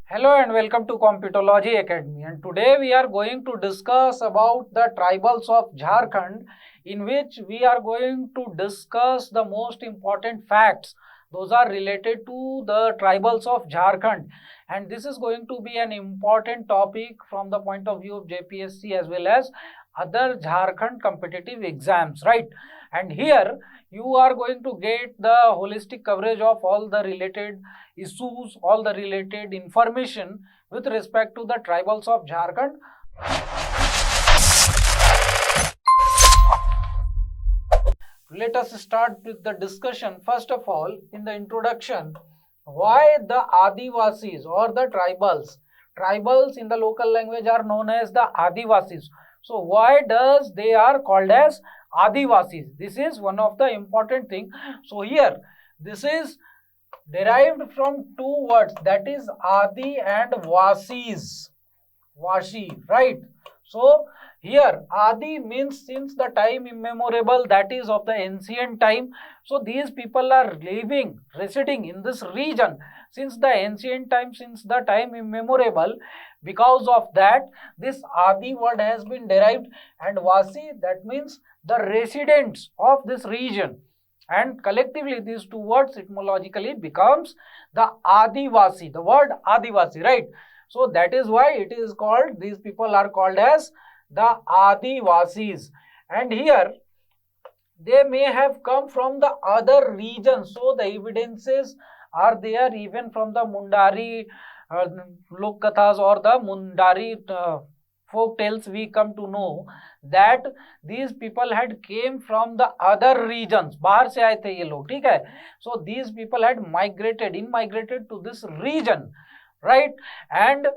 Hello and welcome to Competology Academy, and today we are going to discuss about the tribals of Jharkhand, in which we are going to discuss the most important facts. Those are related to the tribals of Jharkhand, and this is going to be an important topic from the point of view of JPSC as well as other Jharkhand competitive exams, right? And here you are going to get the holistic coverage of all the related issues, all the related information with respect to the tribals of Jharkhand. Let us start with the discussion. First of all, in the introduction, why the Adivasis or the tribals in the local language are known as the Adivasis. So why does they are called as Adivasis? This is one of the important thing. So here this is derived from two words, that is Adi and Vasis. Vashi, right? So here Adi means since the time immemorable, that is of the ancient time. So these people are living, residing in this region since the ancient time, since the time immemorable. Because of that, this Adi word has been derived, and Vasi, that means the residents of this region. And collectively these two words etymologically becomes the Adivasi, the word Adivasi, right? So that is why it is called, these people are called as the Adivasis. And here they may have come from the other regions. So the evidences are there even from the Mundari Lokkathas or the Mundari folk tales. We come to know that these people had came from the other regions. बाहर से आए थे ये लोग, ठीक है? So these people had immigrated to this region, right? And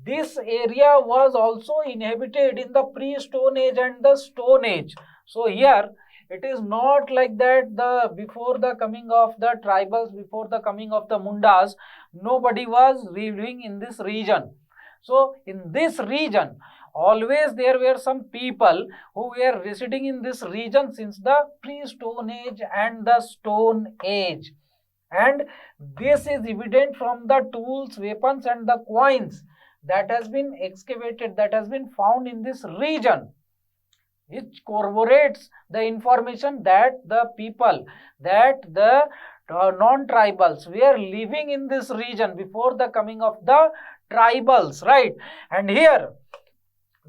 this area was also inhabited in the pre-Stone Age and the Stone Age. So here it is not like that before the coming of the tribals, before the coming of the Mundas, nobody was living in this region. So in this region, always there were some people who were residing in this region since the pre-Stone Age and the Stone Age. And this is evident from the tools, weapons and the coins that has been excavated, that has been found in this region, which corroborates the information that the people, that the non-tribals were living in this region before the coming of the tribals, right? And here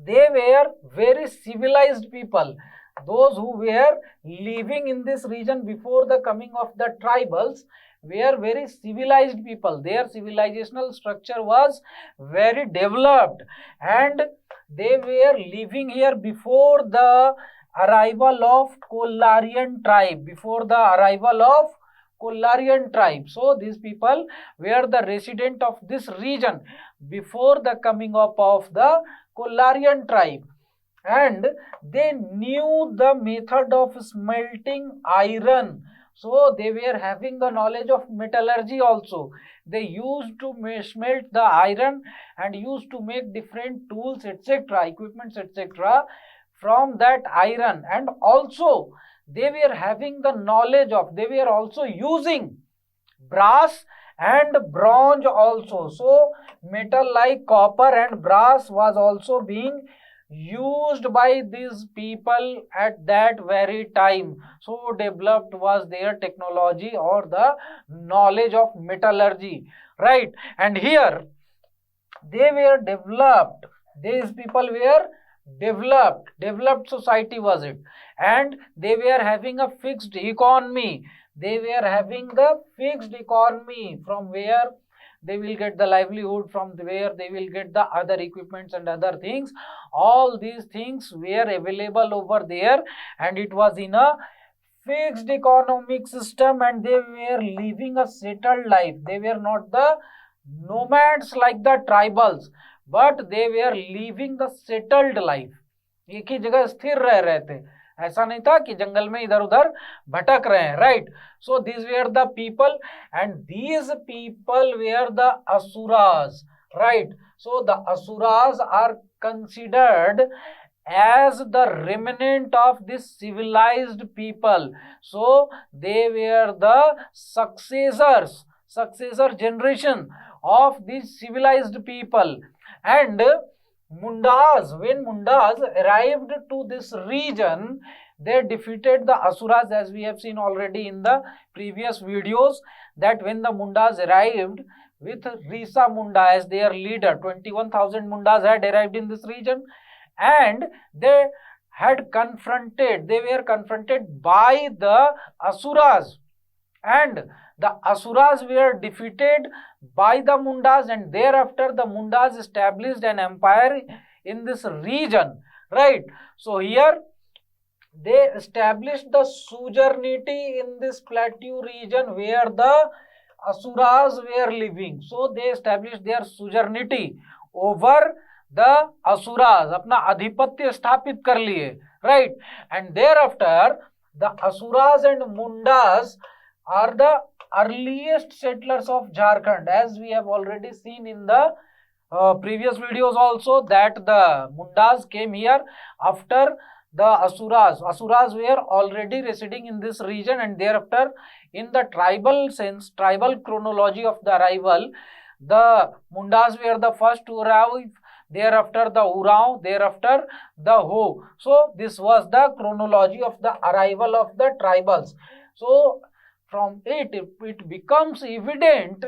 they were very civilized people. Those who were living in this region before the coming of the tribals were very civilized people. Their civilizational structure was very developed, and they were living here before the arrival of Kollarian tribe, before the arrival of Kollarian tribe. So these people were the resident of this region before the coming up of the Kollarian tribe, and they knew the method of smelting iron. So they were having the knowledge of metallurgy also. They used to smelt the iron and used to make different tools, etc., equipments, etc., from that iron. And also they were having the knowledge of, they were also using brass and bronze also. So metal like copper and brass was also being used by these people at that very time. So developed was their technology or the knowledge of metallurgy, right? And here they were developed, these people were developed society was it, and they were having a fixed economy. They were having the fixed economy from where they will get the livelihood, from where they will get the other equipments and other things. All these things were available over there, and it was in a fixed economic system, and they were living a settled life. They were not the nomads like the tribals, but they were living the settled life. एक ही जगह स्थिर रह रहे थे, ऐसा नहीं था कि जंगल में इधर उधर भटक रहे हैं, right? So this were the people, and these people were the Asuras, right? So the Asuras are considered as the remnant of this civilized people. So they were the successor generation of these civilized people. And Mundas, when Mundas arrived to this region, they defeated the Asuras, as we have seen already in the previous videos, that when the Mundas arrived with Risa Munda as their leader, 21,000 Mundas had arrived in this region, and they were confronted by the Asuras, and the Asuras were defeated by the Mundas, and thereafter the Mundas established an empire in this region, right? So here they established the suzerainty in this plateau region where the Asuras were living. So they established their suzerainty over the Asuras, अपना आधिपत्य स्थापित कर लिए, right? And thereafter the Asuras and Mundas are the earliest settlers of Jharkhand, as we have already seen in the previous videos also, that the Mundas came here after the Asuras. Asuras were already residing in this region, and thereafter in the tribal sense, tribal chronology of the arrival, the Mundas were the first to arrive, thereafter the Urao, thereafter the Ho. So this was the chronology of the arrival of the tribals. So from it becomes evident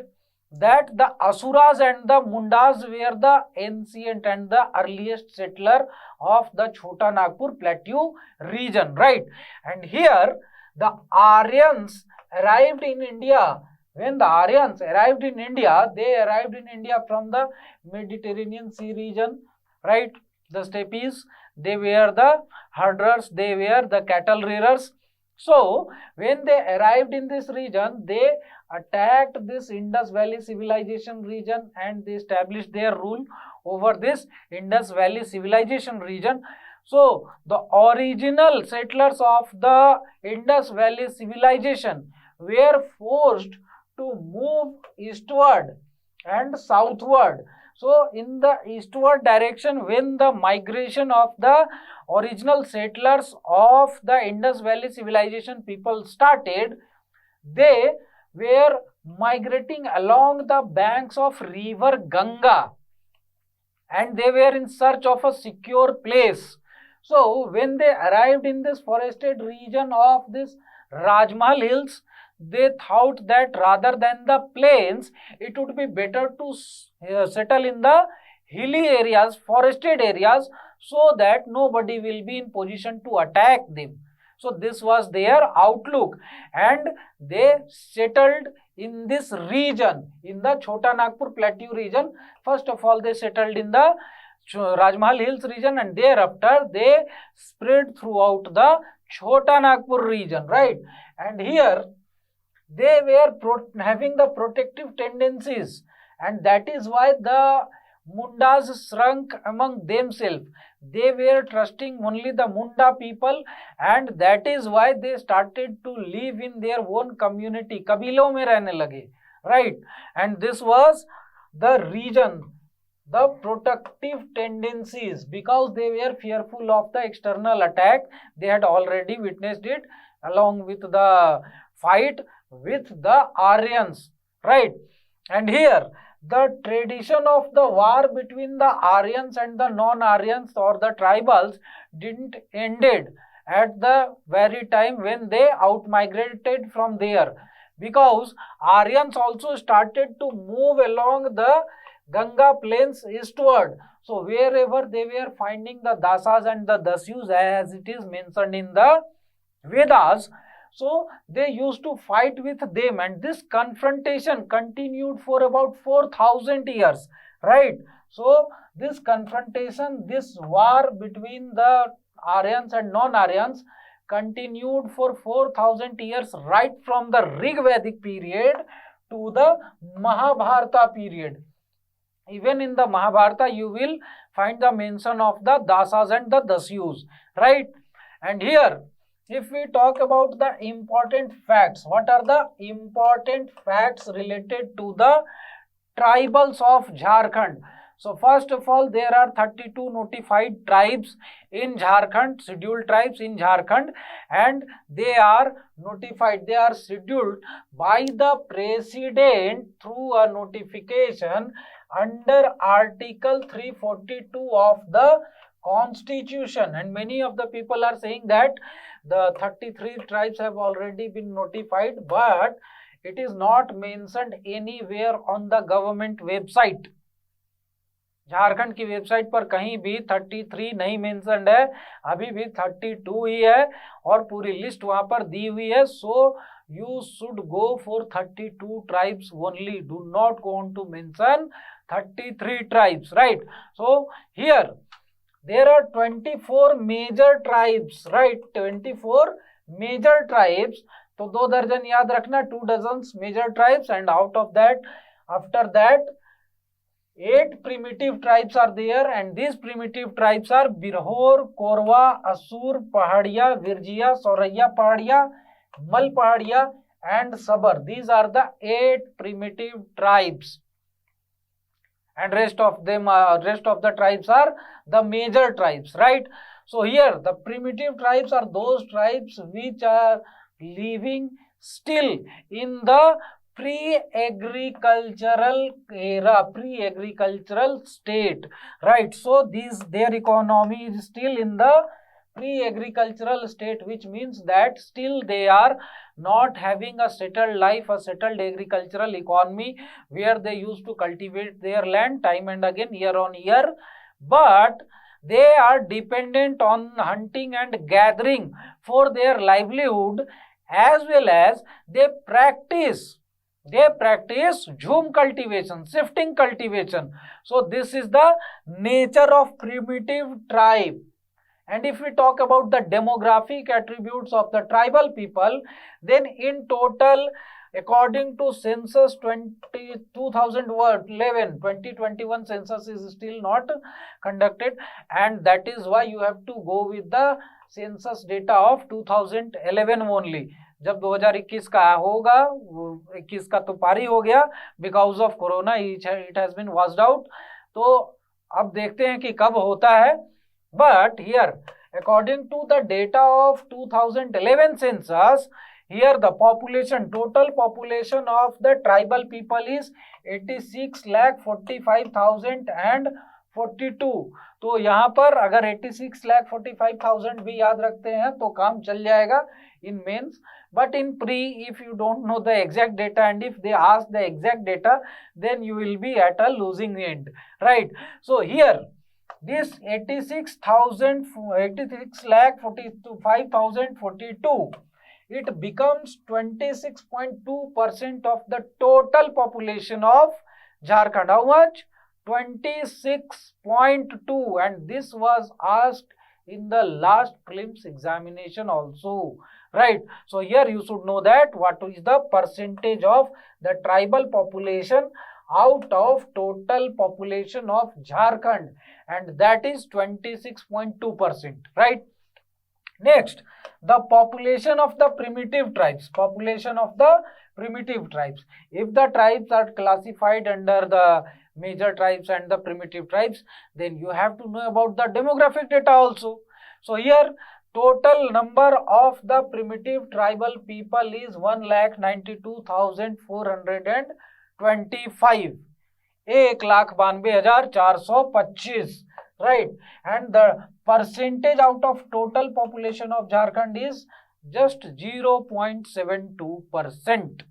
that the Asuras and the Mundas were the ancient and the earliest settler of the Chota Nagpur Plateau region, right? And here the Aryans arrived in India. When the Aryans arrived in India, they arrived in India from the Mediterranean Sea region, right? The steppes, they were the herders, they were the cattle rearers. So when they arrived in this region, they attacked this Indus Valley civilization region, and they established their rule over this Indus Valley civilization region. So the original settlers of the Indus Valley civilization were forced to move eastward and southward. So in the eastward direction, when the migration of the original settlers of the Indus Valley civilization people started, they were migrating along the banks of river Ganga, and they were in search of a secure place. So when they arrived in this forested region of this Rajmahal Hills, they thought that rather than the plains, it would be better to settle in the hilly areas, forested areas, so that nobody will be in position to attack them. So this was their outlook, and they settled in this region, in the Chota Nagpur Plateau region. First of all, they settled in the Rajmahal Hills region, and thereafter they spread throughout the Chota Nagpur region, right? And here they were having the protective tendencies, and that is why the Mundas shrunk among themselves. They were trusting only the Munda people, and that is why they started to live in their own community. Kabilon mein rehne lage, right? And this was the region, the protective tendencies, because they were fearful of the external attack. They had already witnessed it along with the fight with the Aryans, right? And here the tradition of the war between the Aryans and the non-Aryans or the tribals didn't ended at the very time when they out-migrated from there, because Aryans also started to move along the Ganga plains eastward. So wherever they were finding the Dasas and the Dasyus, as it is mentioned in the Vedas, so they used to fight with them, and this confrontation continued for about 4,000 years, right? So this confrontation, this war between the Aryans and non-Aryans continued for 4,000 years, right from the Rig Vedic period to the Mahabharata period. Even in the Mahabharata, you will find the mention of the Dasas and the Dasyus, right? And here, if we talk about the important facts, what are the important facts related to the tribals of Jharkhand? So first of all, there are 32 notified tribes in Jharkhand, scheduled tribes in Jharkhand, and they are notified, they are scheduled by the president through a notification under Article 342 of the Constitution. And many of the people are saying that the 33 tribes have already been notified, but it is not mentioned anywhere on the government website. Jharkhand की website पर कहीं भी 33 नहीं mentioned है, अभी भी 32 ही है और पूरी लिस्ट वहां पर दी हुई है. सो you should go for 32 tribes only. Do not go on to mention 33 tribes, right? So here there are 24 major tribes, right? 24 major tribes. तो 2 दर्जन याद रखना, 2 dozens major tribes, and out of that, after that 8 primitive tribes are there, and these primitive tribes are Birhor, Korwa, Asur, Pahadiya, Virjiya, Sauraiya Pahadiya, Mal Pahadiya, and Sabar. These are the 8 primitive tribes, and rest of the tribes are the major tribes, right? So here the primitive tribes are those tribes which are living still in the pre-agricultural era, pre-agricultural state, right? So their economy is still in the pre-agricultural state, which means that still they are not having a settled life, a settled agricultural economy where they used to cultivate their land time and again, year on year, but they are dependent on hunting and gathering for their livelihood, as well as they practice jhum cultivation, shifting cultivation. So this is the nature of primitive tribe. And if we talk about the demographic attributes of the tribal people, then in total, according to census 2021 census is still not conducted, and that is why you have to go with the census data of 2011 only. जब 2021 का होगा, 21 का तो पारी हो गया, because of corona it has been washed out. तो अब देखते हैं कि कब होता है. But here, according to the data of 2011 census, here the population, total population of the tribal people is 86,45,042. तो यहाँ पर अगर 86,45,000 भी याद रखते हैं तो काम चल जाएगा in mains. But in pre, if you don't know the exact data and if they ask the exact data, then you will be at a losing end, right? So here, this 86,45,042, it becomes 26.2% of the total population of Jharkhand. How much? 26.2, and this was asked in the last prelims examination also, right? So here you should know that what is the percentage of the tribal population out of total population of Jharkhand, and that is 26.2%, right? Next, the population of the primitive tribes. Population of the primitive tribes. If the tribes are classified under the major tribes and the primitive tribes, then you have to know about the demographic data also. So here, total number of the primitive tribal people is 1,92,425. 1,92,425, right? And the percentage out of total population of Jharkhand is just 0.72%,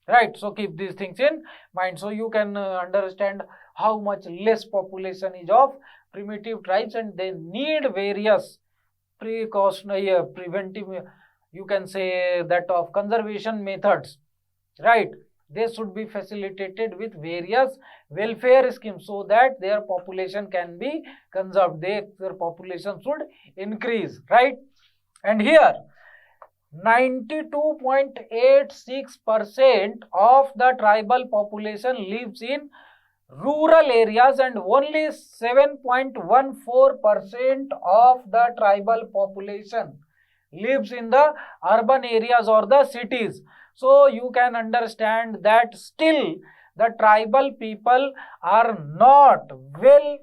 right? So keep these things in mind, so you can understand how much less population is of primitive tribes, and they need various precautionary preventive, you can say that of conservation methods, right? They should be facilitated with various welfare schemes so that their population can be conserved. Their population should increase, right? And here 92.86% of the tribal population lives in rural areas, and only 7.14% of the tribal population lives in the urban areas or the cities. So you can understand that still the tribal people are not well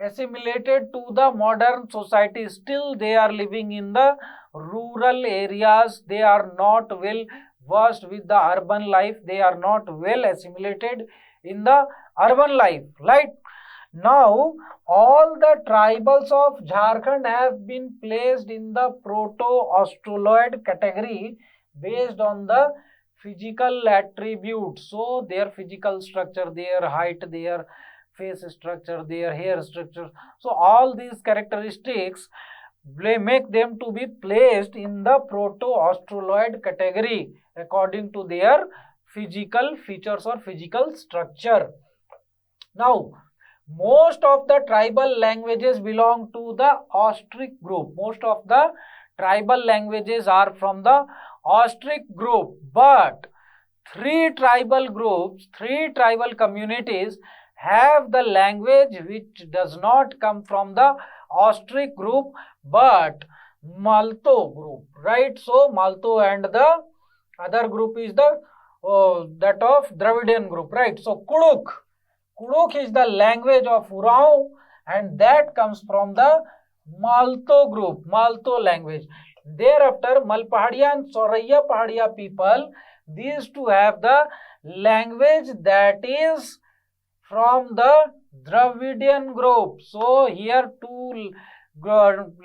assimilated to the modern society. Still they are living in the rural areas. They are not well versed with the urban life. They are not well assimilated in the urban life, right? Now, all the tribals of Jharkhand have been placed in the proto-australoid category based on the physical attributes. So, their physical structure, their height, their face structure, their hair structure. So, all these characteristics make them to be placed in the proto-australoid category according to their physical features or physical structure. Now, most of the tribal languages belong to the Austric group. Most of the tribal languages are from the Austric group, but three tribal communities have the language which does not come from the Austric group but Malto group, right? So Malto and the other group is the that of Dravidian group, right? So Kuduk is the language of Urao and that comes from the Malto group, Malto language. Thereafter, Malpahadiya and Soraya Pahadiya people, these two have the language that is from the Dravidian group. So here two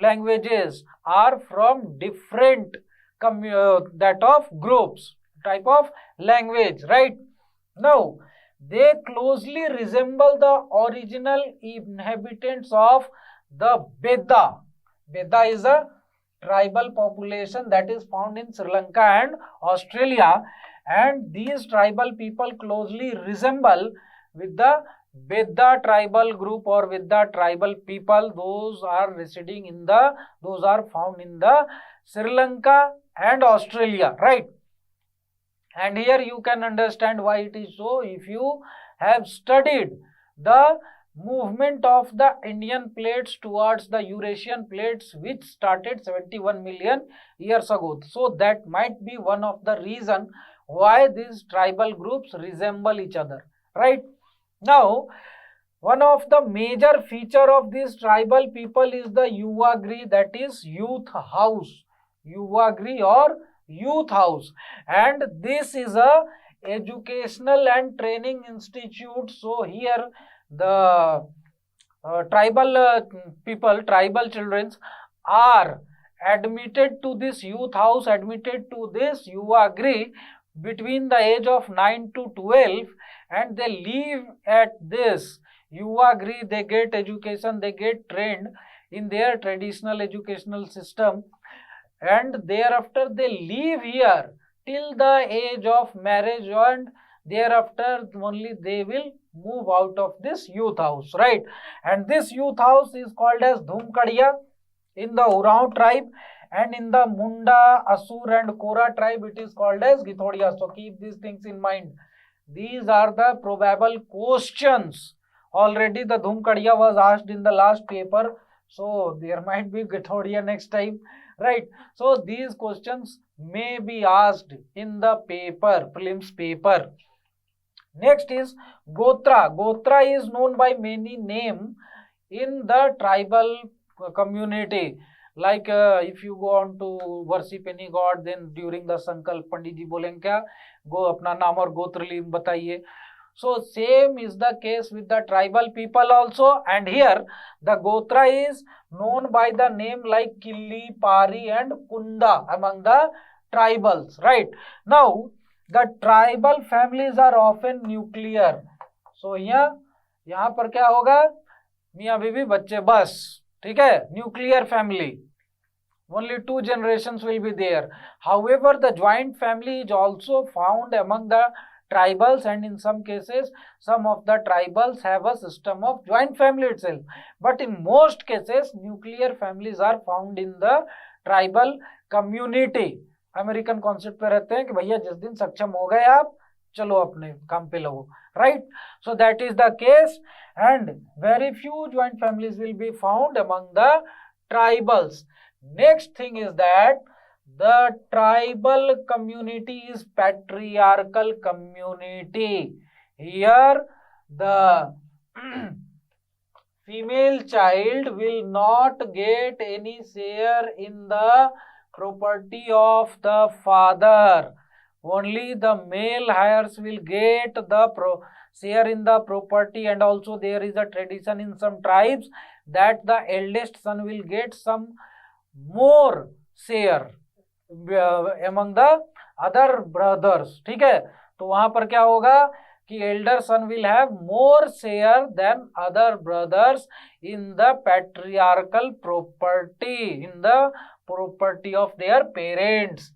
languages are from different that of groups, type of language, right? Now, they closely resemble the original inhabitants of the Beda. Beda is a tribal population that is found in Sri Lanka and Australia, and these tribal people closely resemble with the Beda tribal group or with the tribal people. Those are found in the Sri Lanka and Australia, right? And here you can understand why it is so if you have studied the movement of the Indian plates towards the Eurasian plates which started 71 million years ago. So that might be one of the reason why these tribal groups resemble each other, right? Now, one of the major feature of this tribal people is the Yuvagri, that is youth house. Yuvagri or youth house, and this is a educational and training institute. So here the tribal people, tribal children are admitted to this youth house, admitted to this Yuvagri between the age of 9 to 12, and they live at this Yuvagri. They get education, they get trained in their traditional educational system, and thereafter they live here till the age of marriage, and thereafter only they will move out of this youth house, right? And this youth house is called as Dhumkadiya in the Urao tribe, and in the Munda, Asur and Kora tribe it is called as Githodiya. So keep these things in mind. These are the probable questions. Already the Dhumkadiya was asked in the last paper, so there might be Githodiya next time, right? So these questions may be asked in the paper, prelims paper. Next is Gotra. Gotra is known by many names in the tribal community. Like if you go on to worship any god, then during the Sankalp Pandit ji बोलेंगे क्या, गो अपना नाम और गोत्र लीन बताइए. So same is the case with the tribal people also, and here the Gotra is known by the name like Killi, Pari and Kunda among the tribals, right? Now the tribal families are often nuclear. So यहाँ पर क्या होगा, मियाँ बीवी बच्चे बस, ठीक है, nuclear family. Only 2 generations will be there. However, the joint family is also found among the tribals, and in some cases some of the tribals have a system of joint family itself, but in most cases nuclear families are found in the tribal community. American concept पे रहते हैं कि भैया जिस दिन सक्षम हो गए आप चलो अपने काम पे लगो, right? So that is the case, and very few joint families will be found among the tribals. Next thing is that The tribal community is patriarchal community. Here the female child will not get any share in the property of the father. Only the male heirs will get the share in the property, and also there is a tradition in some tribes that the eldest son will get some more share among the other brothers. ठीक है, तो वहां पर क्या होगा कि elder son will have more share than other brothers in the patriarchal property, in the property of their parents,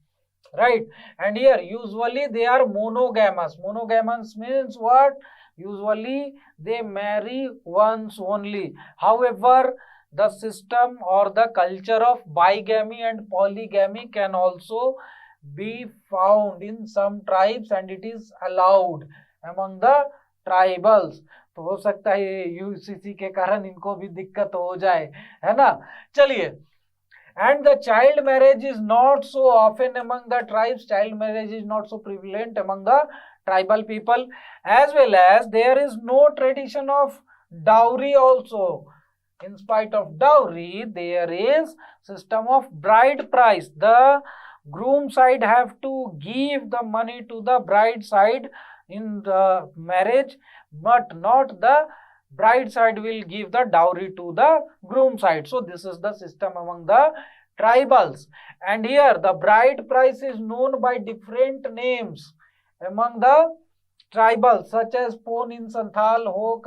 right? And here usually they are monogamous. Monogamous means what? Usually they marry once only. However, the system or the culture of bigamy and polygamy can also be found in some tribes, and it is allowed among the tribals. तो हो सकता है UCC के कारण इनको भी दिक्कत हो जाए, है ना? चलिए, and the child marriage is not so often among the tribes. Child marriage is not so prevalent among the tribal people, as well as there is no tradition of dowry also. In spite of dowry, there is system of bride price. The groom side have to give the money to the bride side in the marriage, but not the bride side will give the dowry to the groom side. So this is the system among the tribals. And here the bride price is known by different names among the tribals, such as Pon in Santhal, Ho,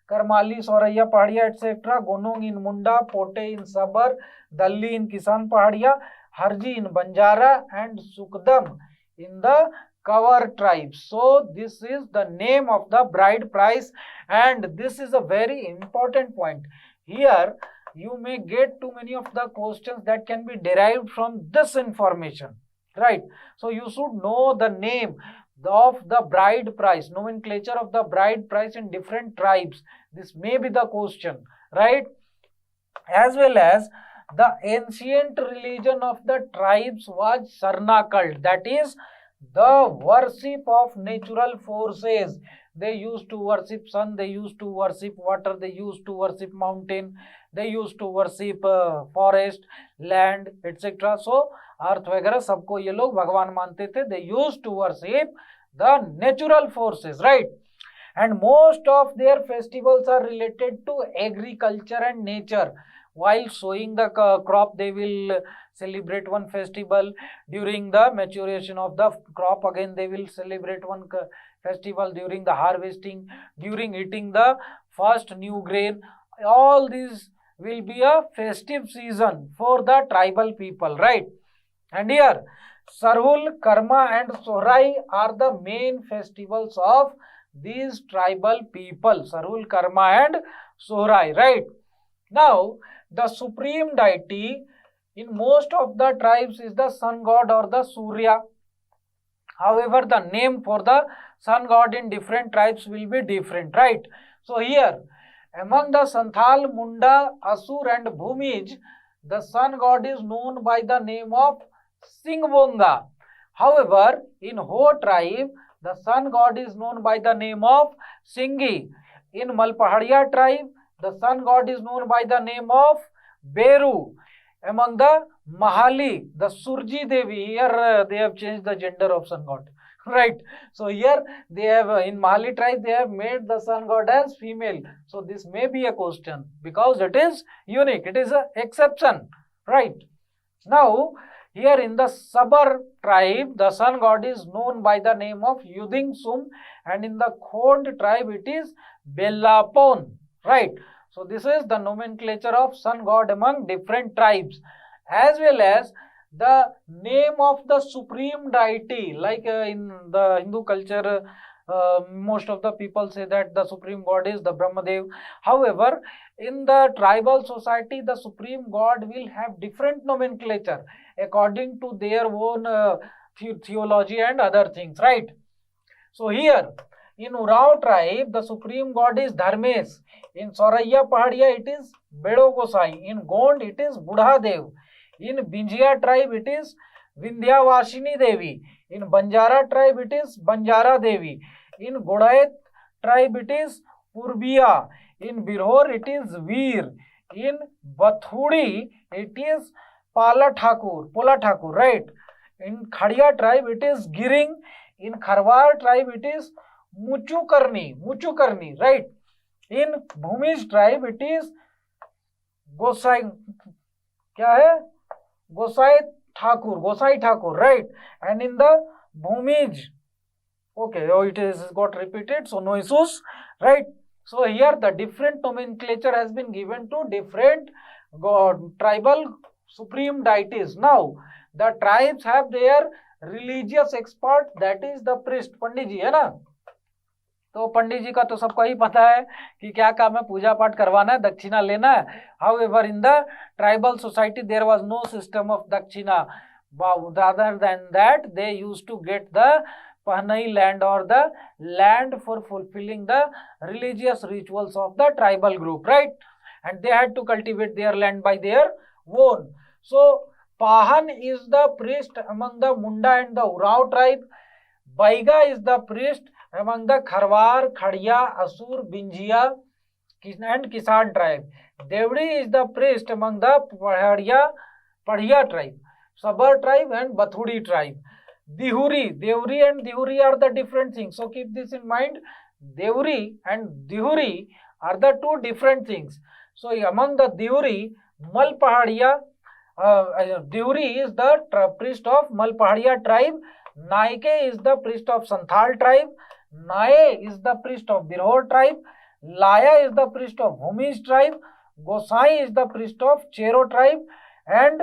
Karmali, Soraya, Pahadiya, etc. Gonong in Munda, Pote in Sabar, Dalli in Kisan Pahadiya, Harji in Banjara, and Sukdam in the Kawar tribes. So this is the name of the bride price, and this is a very important point. Here you may get too many of the questions that can be derived from this information, right? So you should know the name of the bride price, nomenclature of the bride price in different tribes. This may be the question, right? As well as the ancient religion of the tribes was Sarna cult, that is the worship of natural forces. They used to worship sun, they used to worship water, they used to worship mountain, they used to worship forest, land, etc. So अर्थ वगैरह सबको ये लोग भगवान मानते थे. They used to worship the natural forces, right? And most of their festivals are related to agriculture and nature. While sowing the crop, they will celebrate one festival. During the maturation of the crop, again they will celebrate one festival. During the harvesting, during eating the first new grain, all these will be a festive season for the tribal people, right? And here Sarhul, Karma and Sohrai are the main festivals of these tribal people. Sarhul, Karma and Sohrai, right? Now the supreme deity in most of the tribes is the sun god or the Surya. However, the name for the sun god in different tribes will be different, right? So here among the Santhal, Munda, Asur and Bhumij, the sun god is known by the name of Singbonga. However, in Ho tribe, the sun god is known by the name of Singhi. In Malpahadiya tribe, the sun god is known by the name of Beru. Among the Mahali, the Surji Devi, here they have changed the gender of sun god, right? So here they have, in Mahali tribe, they have made the sun god as female. So this may be a question because it is unique, it is an exception, right? Now here in the Sabar tribe, the sun god is known by the name of Yuding Sum, and in the Khond tribe it is Bellapon, right? So this is the nomenclature of sun god among different tribes, as well as the name of the supreme deity. Like in the Hindu culture, most of the people say that the supreme god is the Brahmadev. However, in the tribal society, the supreme god will have different nomenclature according to their own theology and other things, right? So here in Urao tribe, the supreme god is Dharmesh. In Soraya Pahadiya, it is Bedo Gosai. In Gond, it is Budha Dev. In Binjia tribe, it is Vindhyavashini Devi. In Banjara tribe it is Banjara Devi. In Godait tribe it is Purbiya. In Birhor it is Veer. In Bathudi it is Pola Thakur, right? In Khadiya tribe it is Giring. In Kharwar tribe it is Muchukarni, right? In Bhumij tribe it is Gosai Thakur, right? And in the Bhumij, okay, it is got repeated, so no issues, right? So here the different nomenclature has been given to different tribal supreme deities. Now the tribes have their religious expert, that is the priest, पंडित जी है ना. तो पंडित जी का तो सबको ही पता है कि क्या काम है, पूजा पाठ करवाना है, दक्षिणा लेना है. However, in the tribal society there was no system of dakshina. Rather than that, they used to get the Pahnai land or the land for fulfilling the religious rituals of the tribal group, right? And they had to cultivate their land by their own. So Pahan is the priest among the Munda and the Urao tribe. Baiga is the priest among the Kharwar, Khadiya, Asur, Binjia and Kisan tribe. Devdi is the priest among the Padhiya tribe, Sabar tribe and Bathudi tribe. Devri and Dihuri are the different things. So keep this in mind. Devri and Dihuri are the two different things. So among the Dihuri, Malpahadiya, Dihuri is the priest of Malpahadiya tribe. Naike is the priest of Santhal tribe. Nae is the priest of Birhor tribe. Laya is the priest of Bhumij tribe. Gosai is the priest of Chero tribe. And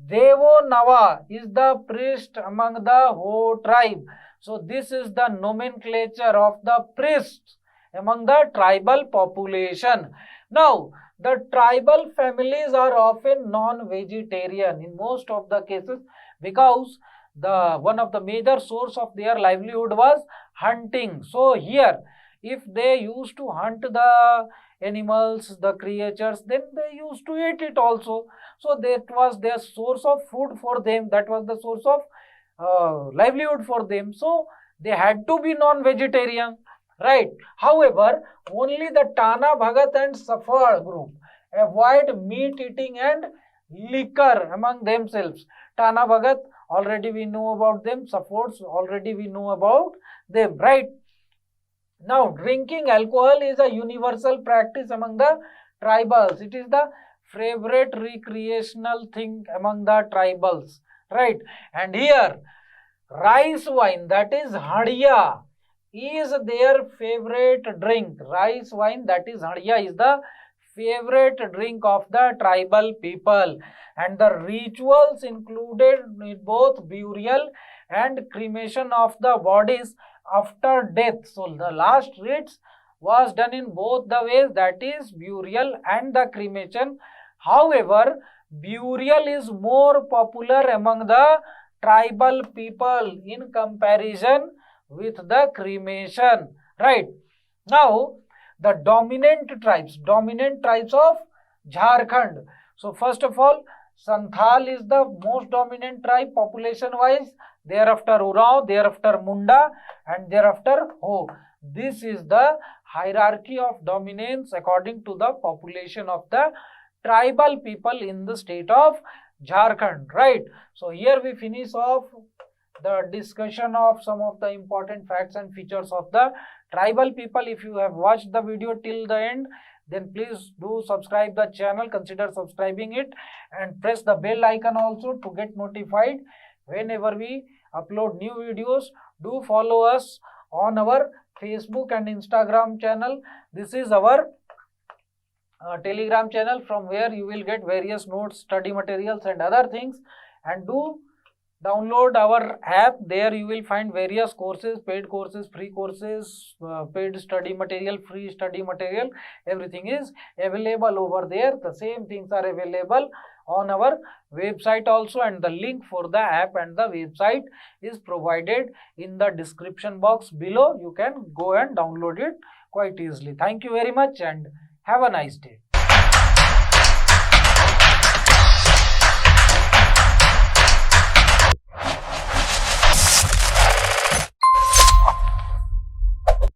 Devo Nava is the priest among the Ho tribe. So this is the nomenclature of the priests among the tribal population. Now, the tribal families are often non-vegetarian in most of the cases because one of the major source of their livelihood was hunting. So here, if they used to hunt the animals, the creatures, then they used to eat it also. So that was their source of food for them. That was the source of livelihood for them. So they had to be non-vegetarian, right? However, only the Tana, Bhagat and Safar group avoid meat eating and liquor among themselves. Tana, Bhagat, already we know about them. Safars, already we know about them, right? Now, drinking alcohol is a universal practice among the tribals. It is the favorite recreational thing among the tribals, right? And here, rice wine, that is hadiya, is their favorite drink. Rice wine, that is hadiya, is the favorite drink of the tribal people. And the rituals included both burial and cremation of the bodies after death. So the last rites was done in both the ways, that is burial and the cremation. However, burial is more popular among the tribal people in comparison with the cremation, right? Now, the dominant tribes of Jharkhand. So first of all, Santhal is the most dominant tribe population wise, thereafter Urao, thereafter Munda and thereafter Ho. This is the hierarchy of dominance according to the population of the tribal people in the state of Jharkhand, right? So here we finish off the discussion of some of the important facts and features of the tribal people. If you have watched the video till the end, then please do subscribe the channel, consider subscribing it and press the bell icon also to get notified whenever we upload new videos. Do follow us on our Facebook and Instagram channel. This is our Telegram channel from where you will get various notes, study materials and other things. And do download our app. There you will find various courses, paid courses, free courses, paid study material, free study material. Everything is available over there. The same things are available on our website also, and the link for the app and the website is provided in the description box below. You can go and download it quite easily. Thank you very much and have a nice day.